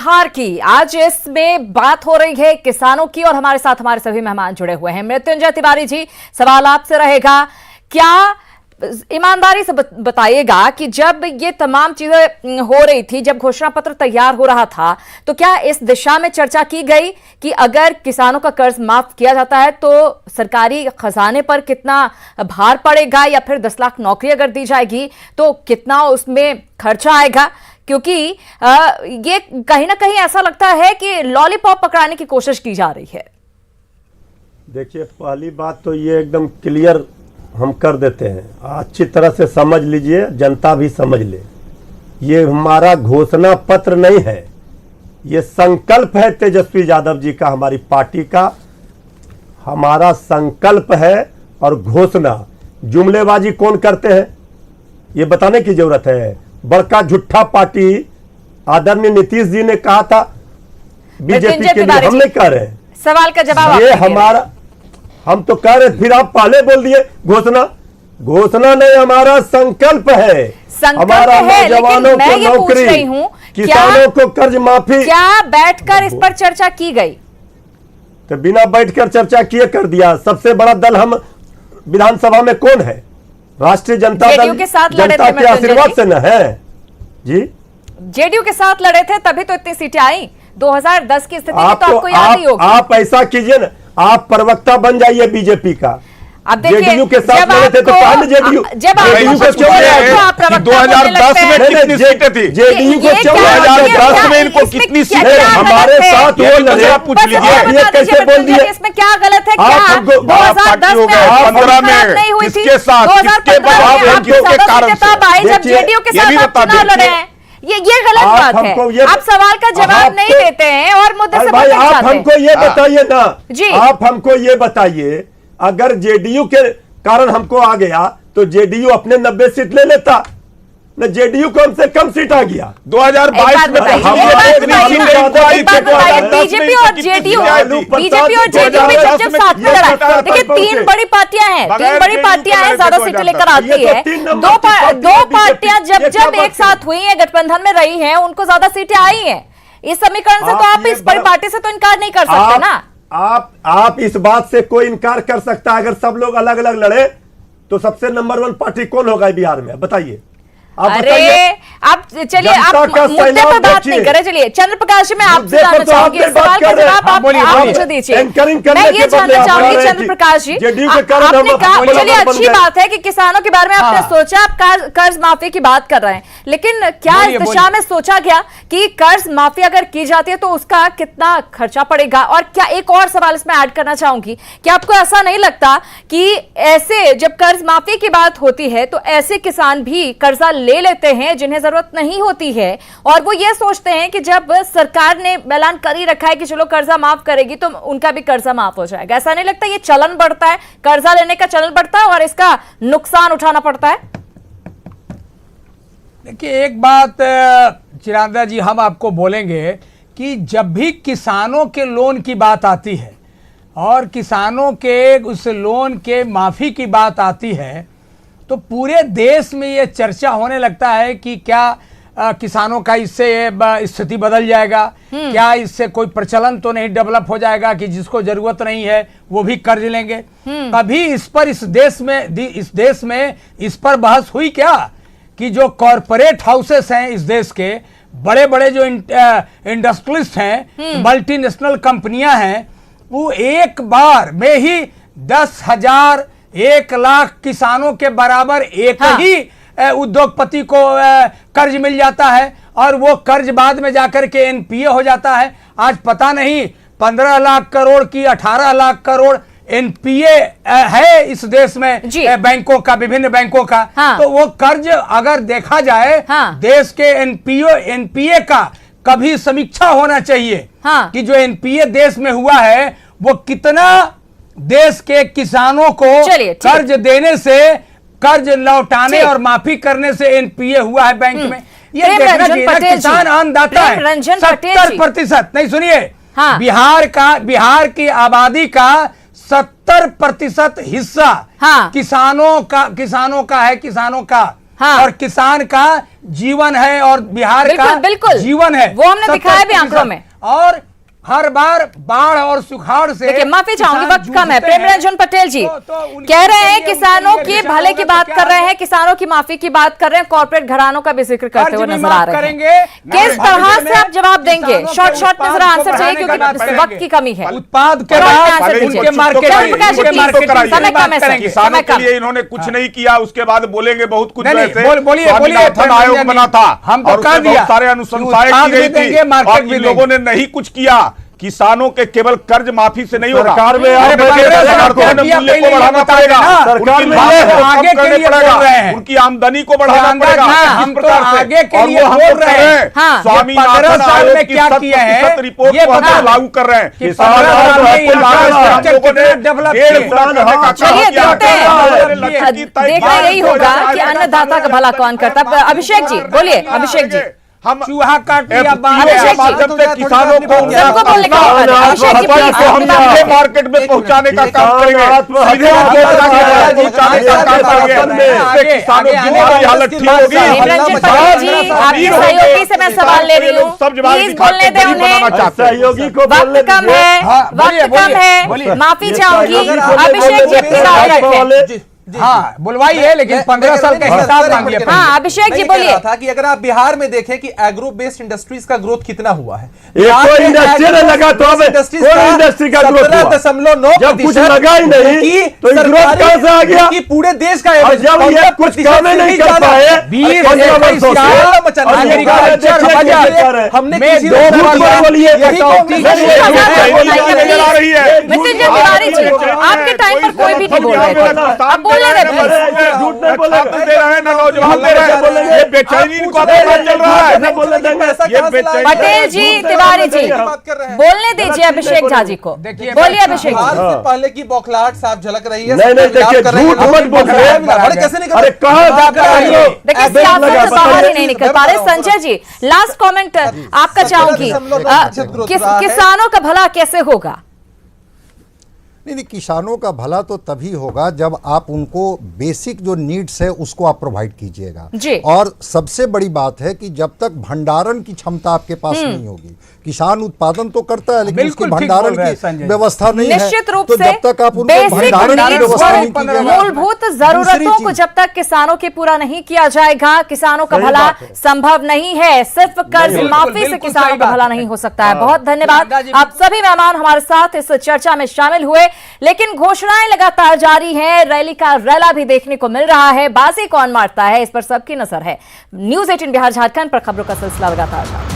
हार की आज इसमें बात हो रही है किसानों की और हमारे साथ हमारे सभी मेहमान जुड़े हुए हैं। मृत्युंजय तिवारी जी, सवाल आपसे रहेगा, क्या ईमानदारी से बताइएगा कि जब ये तमाम चीजें हो रही थी, जब घोषणा पत्र तैयार हो रहा था, तो क्या इस दिशा में चर्चा की गई कि अगर किसानों का कर्ज माफ किया जाता है तो सरकारी खजाने पर कितना भार पड़ेगा, या फिर 10 लाख नौकरी अगर दी जाएगी तो कितना उसमें खर्चा आएगा? क्योंकि ये कहीं ना कहीं ऐसा लगता है कि लॉलीपॉप पकड़ाने की कोशिश की जा रही है। देखिए, पहली बात तो ये एकदम क्लियर हम कर देते हैं, अच्छी तरह से समझ लीजिए, जनता भी समझ ले। ये हमारा घोषणा पत्र नहीं है, ये संकल्प है तेजस्वी यादव जी का, हमारी पार्टी का। हमारा संकल्प है और घोषणा। जुमलेबाजी कौन करते हैं ये बताने की जरूरत है। बड़का झूठा पार्टी आदरणीय नीतीश जी ने कहा था बीजेपी के लिए, हम नहीं कह रहे। सवाल का जवाब ये हमारा, हम तो कह रहे, फिर आप पहले बोल दिए घोषणा नहीं, हमारा संकल्प है। हमारा नौजवानों को नौकरी, किसानों को कर्ज माफी। क्या बैठकर इस पर चर्चा की गई? तो बिना बैठकर चर्चा किए कर दिया। सबसे बड़ा दल हम विधानसभा में कौन है? राष्ट्रीय जनता दल, जनता के आशीर्वाद से न है जी। जेडीयू के साथ लड़े थे तभी तो इतनी सीटें आई। 2010 की स्थिति तो आपको याद ही होगी। आप ऐसा कीजिए ना, आप प्रवक्ता बन जाइए बीजेपी का। अब देखिए, जेडीयू के साथ लड़े थे तो पहले जेडीयू को क्यों 2010 में कितनी सीटें थी? जेडीयू को 2010 में इनको कितनी सीटें? हमारे साथ वो लड़े, पूछ लीजिए। ये कैसे बोल दिए? इसमें क्या गलत है? क्या 2010 में 15 में नहीं हुई थी? किसके साथ, किसके प्रभाव, किसके कारण से? जब जेडीयू के साथ आप चुनाव लड़े हैं, ये गलत बात है। आप सवाल का जवाब नहीं देते हैं और मुद्दे से भाई आप हमको ये बताइए ना जी, आप हमको ये बताइए, अगर जेडीयू के कारण हमको आ गया तो जेडीयू अपने 90 सीट ले लेता न, जेडीयू को हमसे कम सीट आ गया। 2022 में बीजेपी और जेडीयू जब साथ में लड़ा, देखिए 3 बड़ी पार्टियां हैं, 3 बड़ी पार्टियां हैं, ज्यादा सीटें लेकर आती है। दो पार्टियां जब एक साथ हुई है, गठबंधन में रही हैं, उनको ज्यादा सीटें आई हैं। इस समीकरण से तो आप इस बड़ी पार्टी से तो इनकार नहीं कर सकते ना। आप इस बात से कोई इनकार कर सकता है? अगर सब लोग अलग अलग लड़े तो सबसे नंबर 1 पार्टी कौन होगा बिहार में? बताइए। अरे आप चलिए, आप मुद्दे पर बात नहीं करें। चलिए चंद्र प्रकाश जी, मैं आपसे जानना चाहूंगी, सवाल का जवाब आप मुझे दीजिए। मैं ये जानना चाहूंगी चंद्र प्रकाश जी, आपने कहा, चलिए अच्छी बात है कि किसानों के बारे में आपने सोचा, आप कर्ज माफी की बात कर रहे हैं, लेकिन क्या इस दिशा में सोचा गया कि कर्ज माफी अगर की जाती है तो उसका कितना खर्चा पड़ेगा? और क्या, एक और सवाल इसमें ऐड करना चाहूंगी, कि आपको ऐसा नहीं लगता कि ऐसे जब कर्ज माफी की बात होती है तो ऐसे किसान भी कर्जा ले लेते हैं जिन्हें जरूरत नहीं होती है, और वो ये सोचते हैं कि जब सरकार ने ऐलान कर ही रखा है कि चलो कर्जा माफ करेगी तो उनका भी कर्जा माफ हो जाएगा? ऐसा नहीं लगता ये चलन बढ़ता है, कर्जा लेने का चलन बढ़ता है और इसका नुकसान उठाना पड़ता है? देखिए, एक बात चिरांदा जी हम आपको बोलेंगे कि जब भी किसानों के लोन की बात आती है और किसानों के उस लोन के माफी की बात आती है तो पूरे देश में ये चर्चा होने लगता है कि क्या किसानों का इससे स्थिति बदल जाएगा, क्या इससे कोई प्रचलन तो नहीं डेवलप हो जाएगा कि जिसको जरूरत नहीं है वो भी कर्ज लेंगे? कभी इस देश में इस पर बहस हुई क्या कि जो कॉरपोरेट हाउसेस हैं इस देश के, बड़े बड़े जो इंडस्ट्रियलिस्ट हैं, मल्टीनेशनल कंपनियां हैं, वो एक बार में ही 10,000 1 लाख किसानों के बराबर एक ही उद्योगपति को कर्ज मिल जाता है और वो कर्ज बाद में जाकर के एनपीए हो जाता है। आज पता नहीं 15 लाख करोड़ की 18 लाख करोड़ एनपीए है इस देश में बैंकों का, विभिन्न बैंकों का। तो वो कर्ज अगर देखा जाए, देश के एनपीए का कभी समीक्षा होना चाहिए कि जो एनपीए देश में हुआ है वो कितना देश के किसानों को कर्ज देने से, कर्ज लौटाने और माफी करने से एनपीए हुआ है बैंक में। ये देखना चाहिए। किसान अन्नदाता है 70%। नहीं सुनिए, बिहार की आबादी का 70% हिस्सा किसानों का है, किसानों का हाँ। और किसान का जीवन है और बिहार का बिल्कुल जीवन है, वो हमने दिखाया भी आंकड़ों में। और हर बार बाढ़ और सुखाड़ से देखिए, माफी चाहूंगी, किसान वक्त कम है। जूझते हैं। प्रेमरंजन पटेल जी उनके कह रहे हैं लिए किसानों उनके लिए के भले की दिशा बात होगा कर तो रहे क्या हैं, किसानों की माफी की बात कर रहे हैं, कॉर्पोरेट घरानों का भी जिक्र करते हुए कर्ज भी नजर आ माफ रहे हैं। करेंगे। किस तरह से आप जवाब देंगे? किसानों शॉर्ट के शॉर्ट में जरा उत्पाद आंसर को चाहिए बढ़ाने का क्योंकि बात वक्त करेंगे। की कमी है। उत्पाद के और बाद आंसर दीजिए। उनके मार्केट चंद्र प्रकाश जी, समय कम है सर, किसानों समय के कम। लिए इन्होंने कुछ नहीं किया, उसके बाद बोलेंगे बहुत कुछ। नहीं, नहीं, वैसे बोलिए, बोलिए, स्वामीनाथन आयोग प्रेमचंद बना था, हम तो और कह उसमें दिया बहुत सारे कि अनुशंसाएं उत्पाद की गई भी देंगे, थी, मार्केट और भी इन लोगों ने नहीं कुछ किया। किसानों के केवल कर्ज माफी से नहीं होगा, सरकार में अरे आप बड़े बैठे समर्थन हैं, मूल्य को बढ़ाना पड़ेगा, सरकार उनकी में मांग ये को आगे कम के करने लिए बोल पड़ेगा, रहे हैं। उनकी आमदनी को बढ़ाना पड़ेगा। हाँ, हम इस तो प्रकार से। आगे के और लिए वो हम बोल तो रहे कर रहे हैं। हैं। हाँ, स्वामीनाथन 15 साल आयोग में की क्या 100% किया है, रिपोर्ट ये को हम बता लागू कर रहे हैं। कि किसान 15 साल में आपको इनका लागू structure हम लोगों ने कितना develop 1.5 किया। गुना करने का काम चलिए किया। देखते हैं, लक्ष्य की तय देखना की यही होगा कि अन्नदाता का भला कौन करता है। अभिषेक जी बोलिए, अभिषेक जी। हम चूहा काट लिया अभिषेक जी, माध्यम से किसानों को सबको बोलने का मौका दें। अभिषेक जी, फसल please, को हम अपनी बात सीधे रखें। मार्केट में पहुंचाने का काम करेंगे, सीधे आगे उनको पहुंचाने का काम करेंगे। इससे किसानों की बुरी हालत ठीक होगी। प्रेमरंजन पटेल जी, आपके सहयोगी से मैं सवाल ले रही हूँ, प्लीज बोलने दें उन्हें। सहयोगी को बोलने वक्त कम दीजिए। है, बोलिए, वक्त कम है, बोलिए। माफी चाहूंगी। अभिषेक अभिषेक जी अपनी बात रखें। हाँ बुलवाइए, लेकिन 15 साल का हिसाब मांगिए। हाँ, अभिषेक जी बोलिए। था कि अगर आप बिहार में देखें कि एग्रो बेस्ड इंडस्ट्रीज का ग्रोथ कितना हुआ है, कोई इंडस्ट्री ने लगा तो अब कोई इंडस्ट्री का ग्रोथ हुआ? 17.9% जब कुछ लगा ही नहीं तो ग्रोथ कहां से आ गया? कि पूरे देश का और जब ये कुछ काम ही नहीं कर पाए 20 वर्षों से, हमने मृत्युंजय तिवारी जी, आपके टाइम पर कोई भी नहीं बोल रहे थे, अब बोलने दें please। झूठ नहीं बोलेगा। दे रहे हैं ना, नौजवान दे रहे हैं। ये बेचैनी इनको पता चल रहा है। ये बेचैनी पटेल जी, तिवारी जी, बात कर रहे हैं। बोलने दीजिए अभिषेक झा जी को। देखिए, बोलिए अभिषेक हाल जी। से पहले की बौखलाहट साफ झलक रही है। नहीं, नहीं, देखिए, झूठ मत बोलिए। अरे कैसे नहीं अरे कहाँ जाकर हम लोग देखिए, सियासत से बाहर ही नहीं निकल पा रहे। संजय जी, लास्ट कमेंट आपका चाहूंगी। किसानों का भला कैसे होगा? नहीं, किसानों का भला तो तभी होगा जब आप उनको बेसिक जो नीड्स है उसको आप प्रोवाइड कीजिएगा। जी। और सबसे बड़ी बात है कि जब तक भंडारण की क्षमता आपके पास नहीं होगी, किसान उत्पादन तो करता है लेकिन उसकी बिल्कुल ठीक भंडारण बोल रहे हैं की संजय। व्यवस्था नहीं है। निश्चित रूप तो से जब तक आप उनको बेसिक भंडारण की नीड्स व्यवस्था नहीं को, कीजिएगा, मूलभूत दूसरी जरूरतों को चीज- जब तक किसानों के पूरा नहीं किया जाएगा, किसानों का सही भला बात है। संभव नहीं है। सिर्फ कर्ज बिल्कुल, माफी से बिल्कुल किसानों सही का बात भला है। नहीं हो सकता है। बहुत धन्यवाद, नड्डा जी, आप सभी मेहमान हमारे साथ इस चर्चा में शामिल हुए। लेकिन घोषणाएं लगातार जारी हैं, रैली का रैला भी देखने को मिल रहा है। बाजी कौन मारता है, इस पर सबकी नजर है। न्यूज़ 18 बिहार झारखंड पर खबरों का सिलसिला लगातार जारी।